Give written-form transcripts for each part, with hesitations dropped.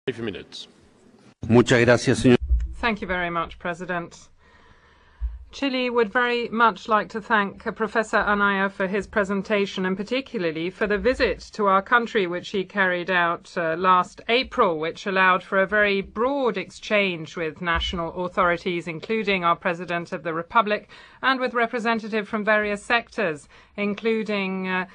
5 minutes. Muchas gracias, señor. Thank you very much, President. Chile would very much like to thank Professor Anaya for his presentation and particularly for the visit to our country which he carried out last April, which allowed for a very broad exchange with national authorities, including our President of the Republic, and with representatives from various sectors, including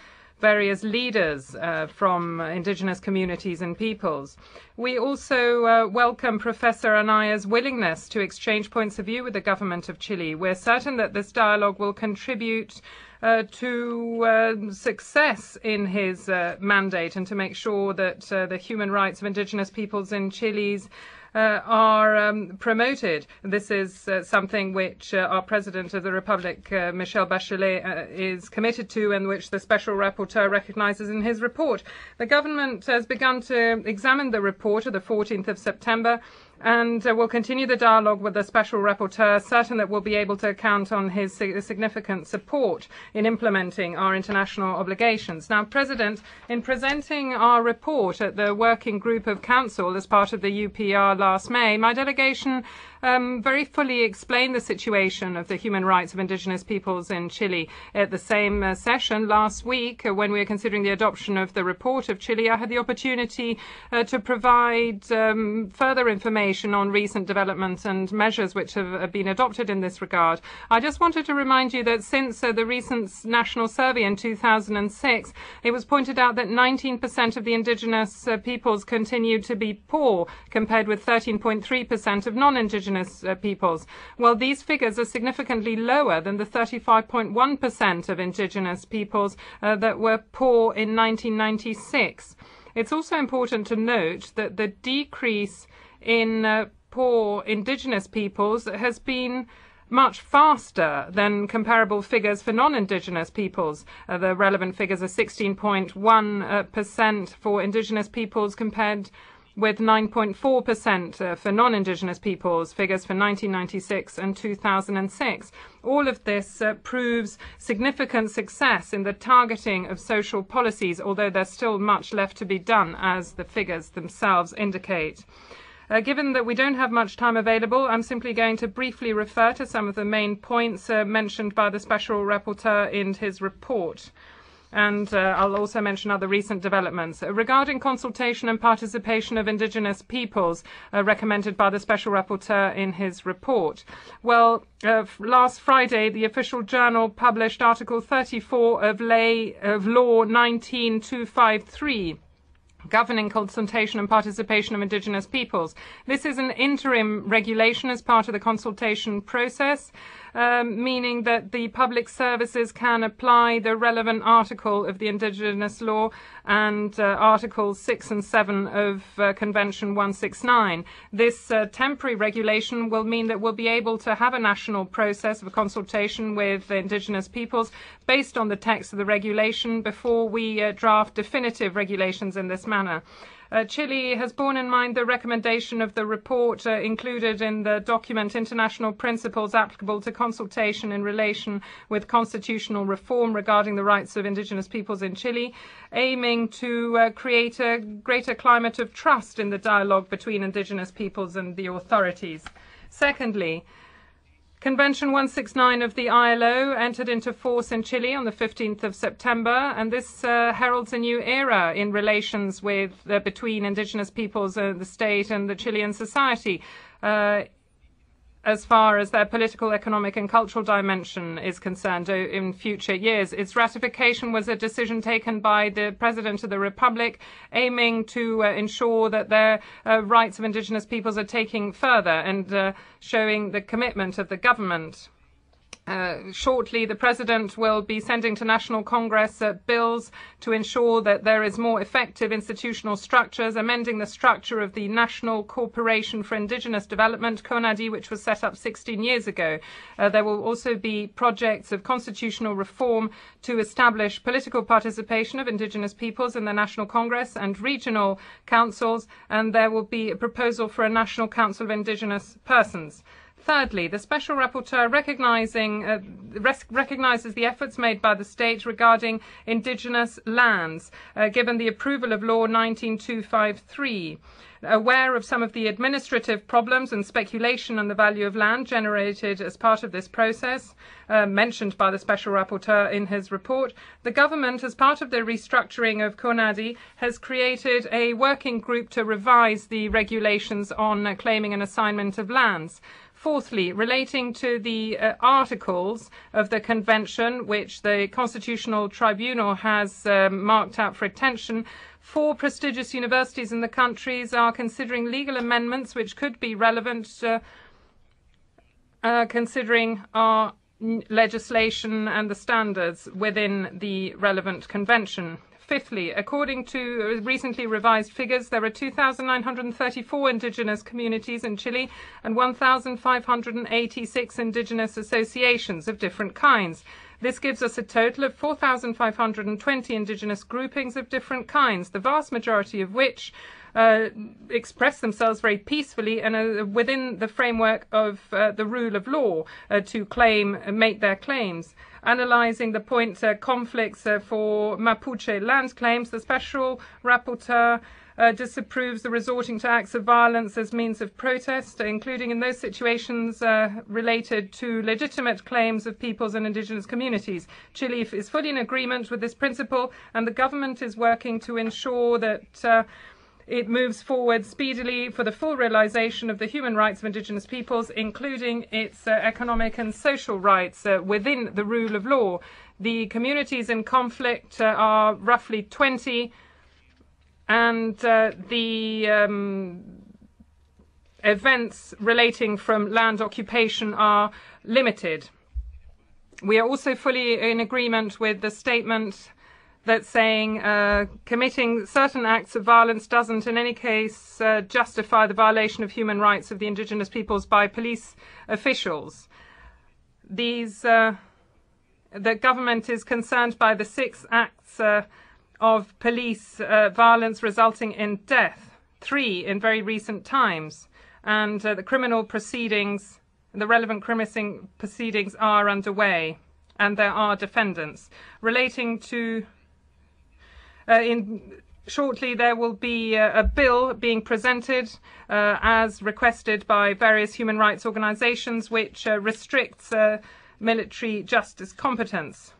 various leaders from indigenous communities and peoples. We also welcome Professor Anaya's willingness to exchange points of view with the government of Chile. We're certain that this dialogue will contribute to success in his mandate and to make sure that the human rights of indigenous peoples in Chile are promoted. This is something which our President of the Republic, Michelle Bachelet, is committed to and which the Special Rapporteur recognises in his report. The government has begun to examine the report of the 14th of September and will continue the dialogue with the Special Rapporteur, certain that we'll be able to count on his significant support in implementing our international obligations. Now, President, in presenting our report at the Working Group of Council as part of the UPR last May, my delegation very fully explained the situation of the human rights of indigenous peoples in Chile. At the same session last week, when we were considering the adoption of the report of Chile, I had the opportunity to provide further information on recent developments and measures which have been adopted in this regard. I just wanted to remind you that since the recent national survey in 2006, it was pointed out that 19% of the indigenous peoples continued to be poor, compared with 13.3% of non-indigenous peoples. Well, these figures are significantly lower than the 35.1% of indigenous peoples that were poor in 1996. It's also important to note that the decrease in poor indigenous peoples has been much faster than comparable figures for non-indigenous peoples. The relevant figures are 16.1% for indigenous peoples compared with 9.4% for non-indigenous peoples, figures for 1996 and 2006. All of this proves significant success in the targeting of social policies, although there's still much left to be done, as the figures themselves indicate. Given that we don't have much time available, I'm simply going to briefly refer to some of the main points mentioned by the Special Rapporteur in his report. And I'll also mention other recent developments. Regarding consultation and participation of indigenous peoples recommended by the Special Rapporteur in his report. Well, last Friday, the Official Journal published Article 34 of Law 19253. Governing consultation and participation of indigenous peoples. This is an interim regulation as part of the consultation process, meaning that the public services can apply the relevant article of the indigenous law and Articles 6 and 7 of Convention 169. This temporary regulation will mean that we'll be able to have a national process of consultation with indigenous peoples based on the text of the regulation before we draft definitive regulations in this manner. Chile has borne in mind the recommendation of the report included in the document International Principles Applicable to Consultation in Relation with Constitutional Reform regarding the rights of indigenous peoples in Chile, aiming to create a greater climate of trust in the dialogue between indigenous peoples and the authorities. Secondly, Convention 169 of the ILO entered into force in Chile on the 15th of September, and this heralds a new era in relations between indigenous peoples, the state and the Chilean society, as far as their political, economic and cultural dimension is concerned in future years. Its ratification was a decision taken by the President of the Republic, aiming to ensure that their rights of indigenous peoples are taken further and showing the commitment of the government. Shortly, the President will be sending to National Congress bills to ensure that there is more effective institutional structures, amending the structure of the National Corporation for Indigenous Development, CONADI, which was set up 16 years ago. There will also be projects of constitutional reform to establish political participation of indigenous peoples in the National Congress and regional councils, and there will be a proposal for a National Council of Indigenous Persons. Thirdly, the Special Rapporteur recognises the efforts made by the state regarding indigenous lands, given the approval of Law 19253. Aware of some of the administrative problems and speculation on the value of land generated as part of this process, mentioned by the Special Rapporteur in his report, the government, as part of the restructuring of CONADI, has created a working group to revise the regulations on claiming and assignment of lands. Fourthly, relating to the articles of the Convention, which the Constitutional Tribunal has marked out for attention, 4 prestigious universities in the countries are considering legal amendments which could be relevant, considering our legislation and the standards within the relevant convention. Fifthly, according to recently revised figures, there are 2,934 indigenous communities in Chile and 1,586 indigenous associations of different kinds. This gives us a total of 4,520 indigenous groupings of different kinds, the vast majority of which express themselves very peacefully and within the framework of the rule of law to make their claims. Analysing the point conflicts for Mapuche land claims, the Special Rapporteur disapproves the resorting to acts of violence as means of protest, including in those situations related to legitimate claims of peoples and indigenous communities. Chile is fully in agreement with this principle, and the government is working to ensure that it moves forward speedily for the full realization of the human rights of indigenous peoples, including its economic and social rights within the rule of law. The communities in conflict are roughly 20, and the events relating from land occupation are limited. We are also fully in agreement with the statement that's saying committing certain acts of violence doesn't in any case justify the violation of human rights of the indigenous peoples by police officials. The government is concerned by the 6 acts of police violence resulting in death, 3 in very recent times, and the criminal proceedings, the relevant criminal proceedings are underway, and there are defendants. Relating to shortly there will be a bill being presented as requested by various human rights organizations which restricts military justice competence.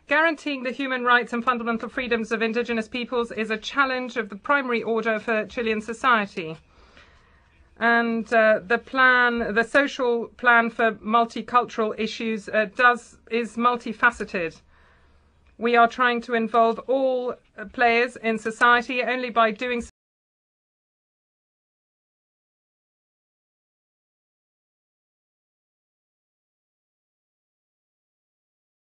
Guaranteeing the human rights and fundamental freedoms of indigenous peoples is a challenge of the primary order for Chilean society. And the social plan for multicultural issues is multifaceted. We are trying to involve all players in society. Only by doing so